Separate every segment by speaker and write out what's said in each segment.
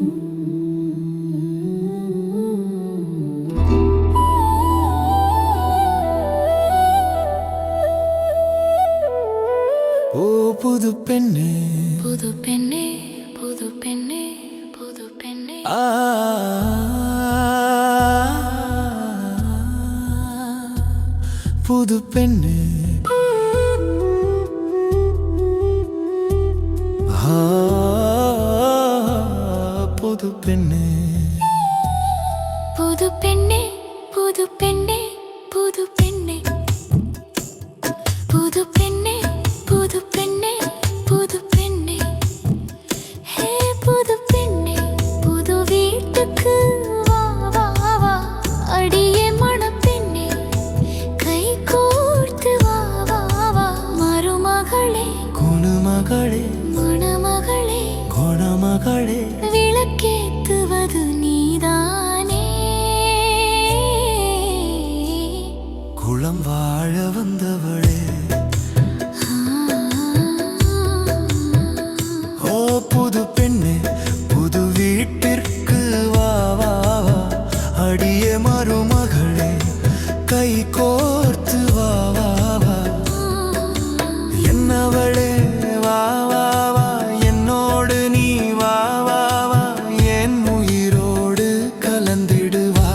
Speaker 1: ஓ புது பெண்ணே,
Speaker 2: புது பெண்ணே, புது பெண்ணே, புது பெண்ணே.
Speaker 1: புது பெண்ணே, புது பெண்ணே,
Speaker 2: புது பெண்ணே, புது பெண்ணே, புது பெண்ணே, புது பெண்ணே, புது பெண்ணே, புது பெண்ணே. ஹே புது பெண்ணே, புது வீட்டுக்கு வா வா வா. அடியே மணப்பெண்ணே, கை கோர்த்து வா வா வா. மருமகளே,
Speaker 1: குணமகளே,
Speaker 2: மணமகளே,
Speaker 1: குணமகளே,
Speaker 2: விளக்கேத்துவது நீதானே.
Speaker 1: குளம் வாழ வந்தவளே. ஓ புது பெண்ணே, புது வீட்டிற்கு வா வா வா. அடியே மருமகளே, கை கோர்த்து வா வா வா. என்னவளே வா வா வா, என்னோடு நீ வா வா வா. என் உயிரோடு கலந்திடுவா.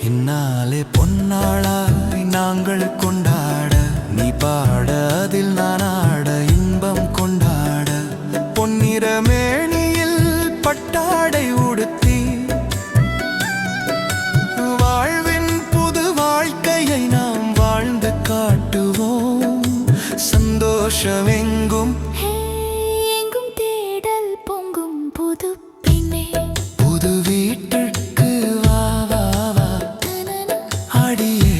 Speaker 1: இந்நாளே பொன்னாளாய் நாங்கள் கொண்டாட, நீ பாட அதில் நான் ஆட, இன்பம் கொண்டாட. பொன்னிற மேனியில் பட்டாடை உடுத்தி, வாழ்வின் புது வாழ்க்கையை நாம் வாழ்ந்து காட்டுவோம். சந்தோஷமெங்கும்
Speaker 2: எங்கும் தேடல் பொங்கும் புது பெண்ணே.
Speaker 1: புது வீட்டிற்கு வா வா வா. அடியே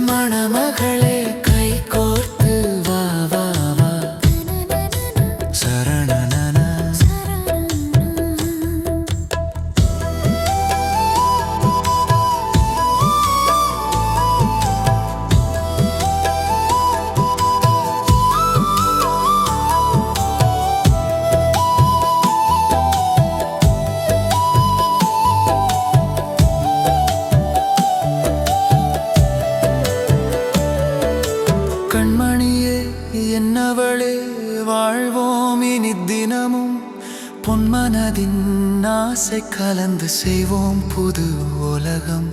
Speaker 1: மணமகளே, கை கோர்த்து வா வா வா. சரணனன. கண்மணியே என்னவளே, வாழ்வோம் இனி தினமும். பொன்மனதின் ஆசை கலந்து செய்வோம் புது உலகம்.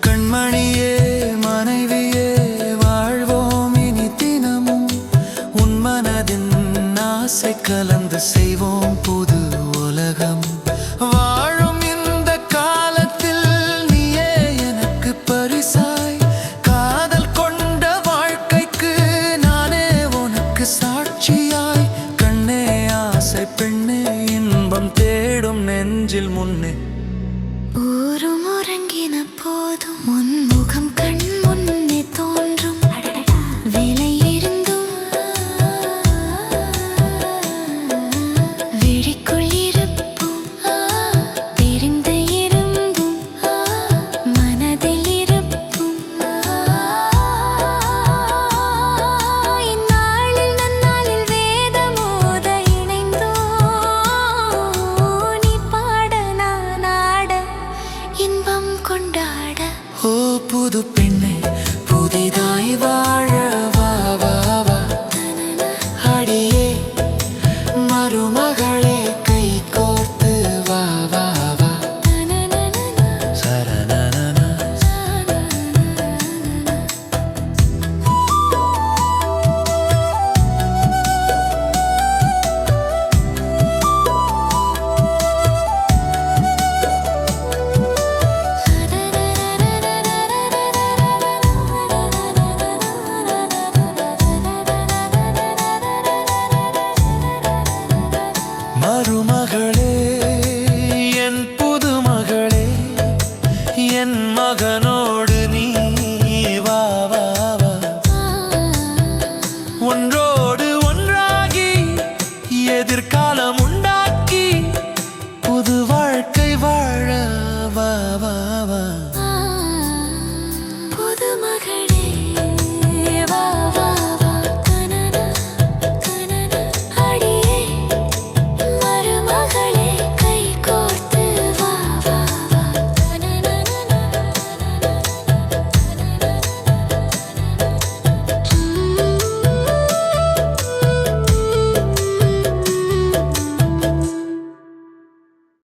Speaker 1: கண்மணியே மனைவியே, வாழ்வோம் இனி தினமும். உன் மனதின் ஆசை கலந்து செய்வோம் புது உலகம். வாழும் இந்த காலத்தில் நீயே எனக்கு பரிசாய். காதல் கொண்ட வாழ்க்கைக்கு நானே உனக்கு சாட்சியாய். கண்ணே ஆசை பெண்ணே, இன்பம் தேடும் நெஞ்சில் முன்னே